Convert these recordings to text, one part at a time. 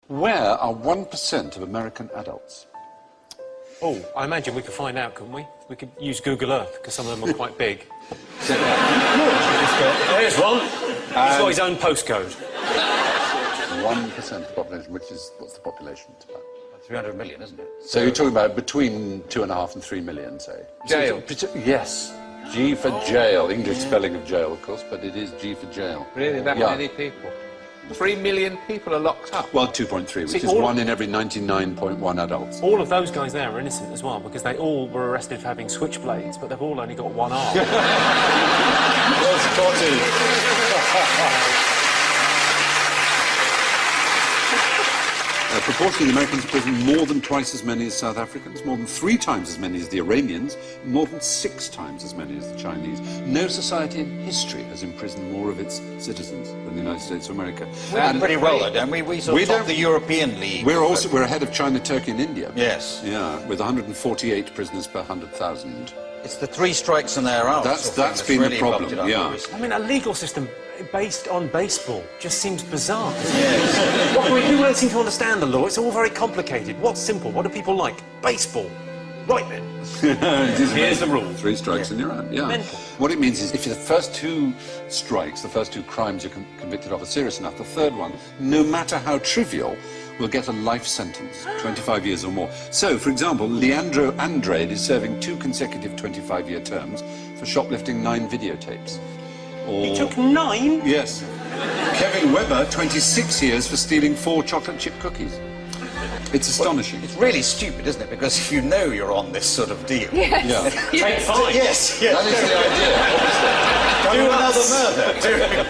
Where are 1% of American adults? Oh, I imagine we could find out, couldn't we? We could use Google Earth, because some of them are quite big. There's one. He's got his own postcode. 1% of the population, which is, what's the population? It's about 300 million, isn't it? So you're talking about between 2.5 and 3 million, say? Jail. Yes. G for jail. English spelling of jail, of course, but it is G for jail. Really, that many people? 3 million people are locked up? Well, 2.3, which is 1 in every 99.1 adults. All of those guys there are innocent as well, because they all were arrested for having switchblades, but they've all only got one arm. Well spotted. Proportionally, the Americans prison more than twice as many as South Africans, more than 3 times as many as the Iranians, more than 6 times as many as the Chinese. No society in history has imprisoned more of its citizens than the United States of America. We're doing pretty well, though, don't we? We sort of top the European League. We're ahead of China, Turkey and India. Yes. Yeah, with 148 prisoners per 100,000. It's the 3 strikes and they're out. That's been really the problem, yeah. I mean, a legal system based on baseball just seems bizarre. Yes. People don't seem to understand the law. It's all very complicated. What's simple? What do people like? Baseball. Right then. Here's the rule. 3 strikes and you're out, yeah. Mental. What it means is if the first 2 strikes, the first 2 crimes you're convicted of are serious enough, the third one, no matter how trivial, will get a life sentence, 25 years or more. So, for example, Leandro Andrade is serving 2 consecutive 25-year terms for shoplifting 9 videotapes. Or... He took 9? Yes. Kevin Webber, 26 years for stealing 4 chocolate chip cookies. It's astonishing. Well, it's really stupid, isn't it? Because if you know you're on this sort of deal... Yes. Yeah. Take 5. Yes, yes. That is the idea, Do another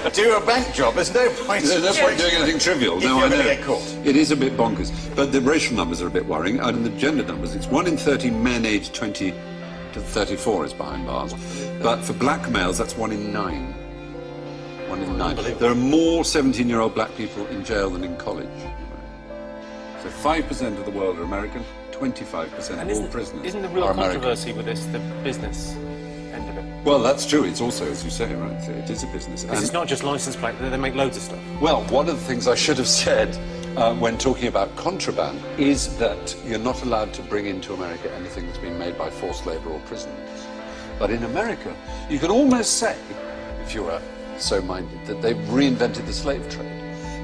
murder. Do a bank job. There's no point. There's no point doing anything trivial. If No, you're I know. going to get caught. It is a bit bonkers. But the racial numbers are a bit worrying. And the gender numbers, it's 1 in 30 men aged 20 to 34 is behind bars. But for black males, that's 1 in 9. 1 in 9. There are more 17-year-old black people in jail than in college. So 5% of the world are American, 25% of all prisoners Isn't the real are American. controversy with this the business end of it? Well, that's true. It's also, as you say, right, it is a business. Because it's not just license plate, they make loads of stuff. Well, one of the things I should have said when talking about contraband is that you're not allowed to bring into America anything that's been made by forced labour or prisoners. But in America, you could almost say, if you were so minded, that they've reinvented the slave trade.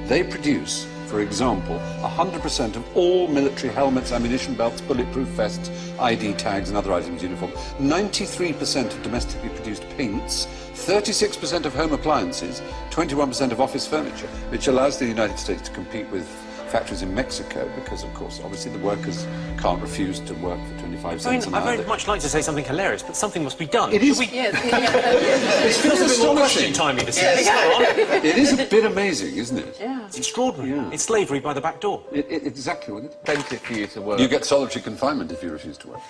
They produce, for example, 100% of all military helmets, ammunition belts, bulletproof vests, ID tags and other items uniform, 93% of domestically produced paints, 36% of home appliances, 21% of office furniture, which allows the United States to compete with factories in Mexico because, of course, obviously the workers can't refuse to work for 25 cents an hour. I very much like to say something hilarious, but something must be done. It is. Yes, It's Feels a bit more astonishing. question timey to say. Go on. It is a bit amazing, isn't it? Yeah. It's extraordinary. Yeah. It's slavery by the back door. Exactly, wasn't it? Expensive for you to work. You get solitary confinement if you refuse to work.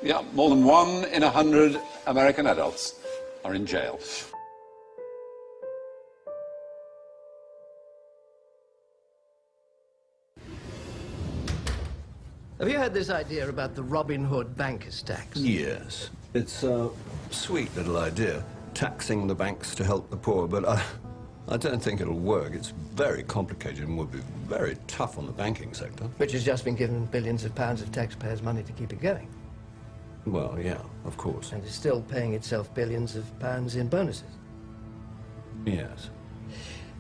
Yeah, more than 1 in 100 American adults are in jail. Have you heard this idea about the Robin Hood banker's tax? Yes. It's a sweet little idea, taxing the banks to help the poor, but I don't think it'll work. It's very complicated and would be very tough on the banking sector. Which has just been given billions of pounds of taxpayers' money to keep it going. Well, yeah, of course. And is still paying itself billions of pounds in bonuses. Yes.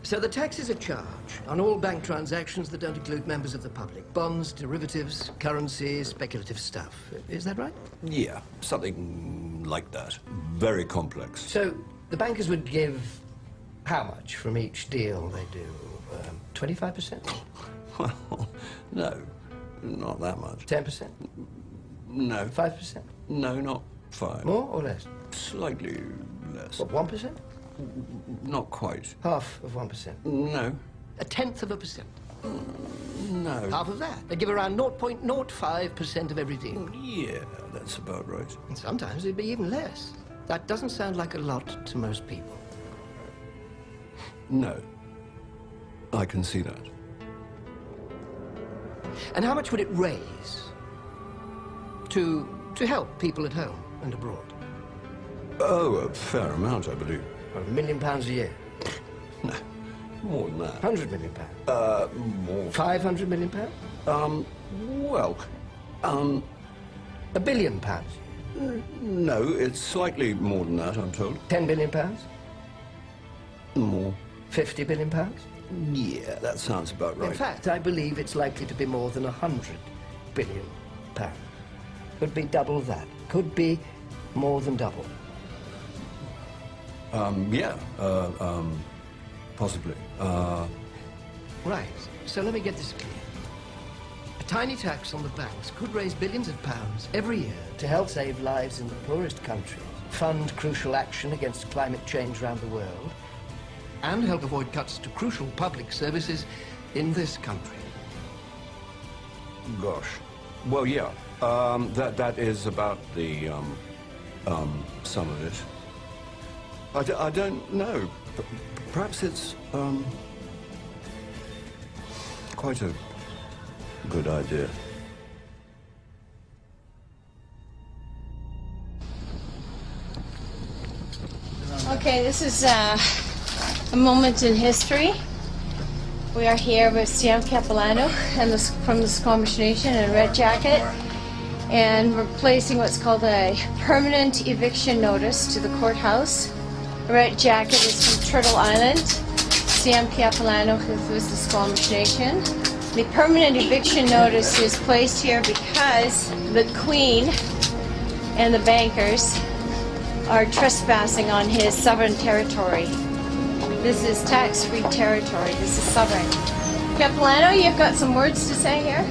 So the tax is a charge on all bank transactions that don't include members of the public. Bonds, derivatives, currency, speculative stuff. Is that right? Yeah, something like that. Very complex. So the bankers would give how much from each deal they do? 25%? Well, no, not that much. 10%? No. 5%? No, not 5. More or less? Slightly less. What, 1%? Not quite. Half of 1%? No. 1/10%? No. Half of that. They give around 0.05% of every deal. Yeah, that's about right. And sometimes it'd be even less. That doesn't sound like a lot to most people. No. I can see that. And how much would it raise to help people at home and abroad? Oh, a fair amount, I believe. Well, £1 million a year. No, More than that. 100 million pounds? More. 500 million pounds? Well, £1 billion? no, it's slightly more than that, I'm told. 10 billion pounds? More. 50 billion pounds? Yeah, that sounds about right. In fact, I believe it's likely to be more than 100 billion pounds. Could be double that. Could be more than double. Possibly. Right. So let me get this clear. A tiny tax on the banks could raise billions of pounds every year to help save lives in the poorest countries, fund crucial action against climate change around the world, and help avoid cuts to crucial public services in this country. Gosh. Well, yeah. That is about the, some of it. I don't know. Perhaps it's, quite a good idea. Okay, this is a moment in history. We are here with Sam Capilano and from the Squamish Nation in a red jacket, and we're placing what's called a permanent eviction notice to the courthouse. The red jacket is from Turtle Island. Sam Capilano is with the Squamish Nation. The permanent eviction notice is placed here because the Queen and the bankers are trespassing on his sovereign territory. This is tax-free territory. This is sovereign. Capilano, you've got some words to say here?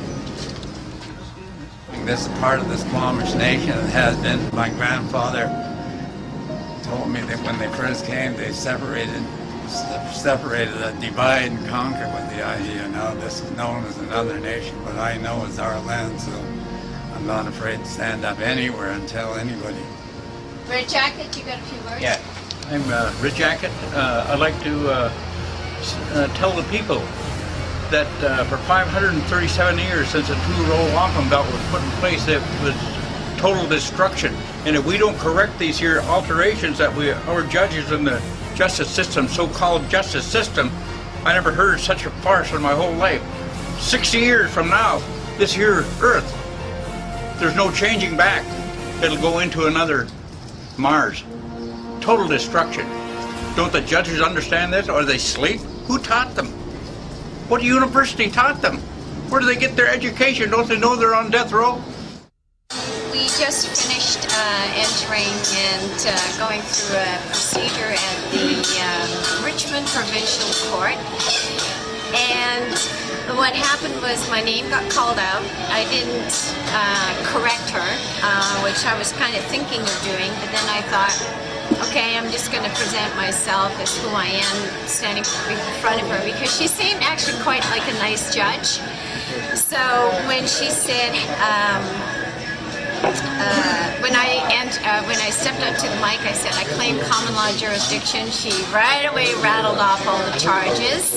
This is part of the Squamish Nation. It has been. My grandfather told me that when they first came, they separated, divide and conquer with the idea. Now this is known as another nation, but I know it's our land, so I'm not afraid to stand up anywhere and tell anybody. Red Jacket, you got a few words? Yeah, I'm Red Jacket. I'd like to tell the people that for 537 years since the two-row wampum belt was put in place, it was total destruction. And if we don't correct these here alterations that our judges in the justice system, so-called justice system, I never heard such a farce in my whole life. 60 years from now, this here earth, there's no changing back. It'll go into another Mars. Total destruction. Don't the judges understand this? Or they sleep? Who taught them? What university taught them? Where do they get their education? Don't they know they're on death row? We just finished entering and going through a procedure at the Richmond Provincial Court. And what happened was my name got called out. I didn't correct her, which I was kind of thinking of doing, but then I thought, okay, I'm just going to present myself as who I am standing in front of her, because she seemed actually quite like a nice judge. So when she said, when I stepped up to the mic, I said I claim common law jurisdiction. She right away rattled off all the charges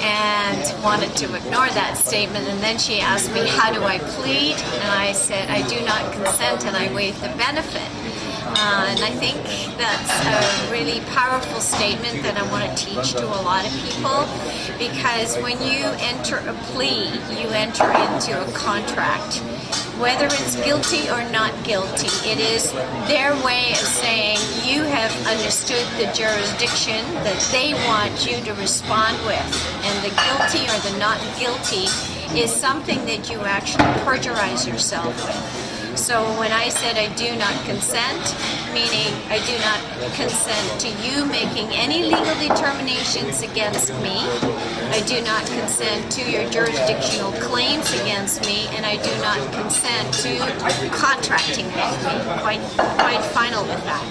and wanted to ignore that statement. And then she asked me, how do I plead? And I said, I do not consent, and I waive the benefit. And I think that's a really powerful statement that I want to teach to a lot of people, because when you enter a plea, you enter into a contract. Whether it's guilty or not guilty, it is their way of saying you have understood the jurisdiction that they want you to respond with. And the guilty or the not guilty is something that you actually perjurize yourself with. So when I said I do not consent, meaning I do not consent to you making any legal determinations against me, I do not consent to your jurisdictional claims against me, and I do not consent to contracting with me. Quite final with that.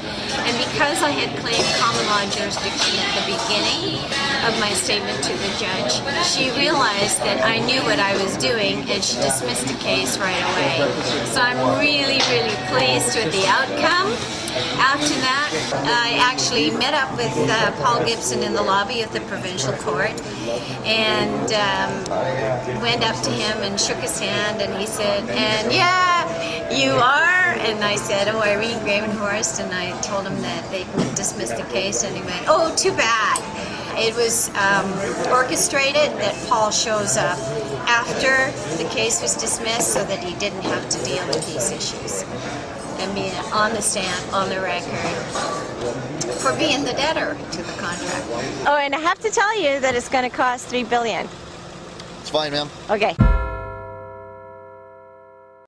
And because I had claimed common law jurisdiction at the beginning of my statement to the judge, she realized that I knew what I was doing, and she dismissed the case right away. So I'm really, really pleased with the outcome. After that, I actually met up with Paul Gibson in the lobby of the provincial court, and went up to him and shook his hand, and he said, and yeah, you are? And I said, oh, Irene Gravenhorst, and I told him that they dismissed the case, and he went, oh, too bad. it was orchestrated that Paul shows up after the case was dismissed so that he didn't have to deal with these issues. And being on the stand, on the record, for being the debtor to the contract. Oh, and I have to tell you that it's going to cost $3 billion. It's fine, ma'am. Okay.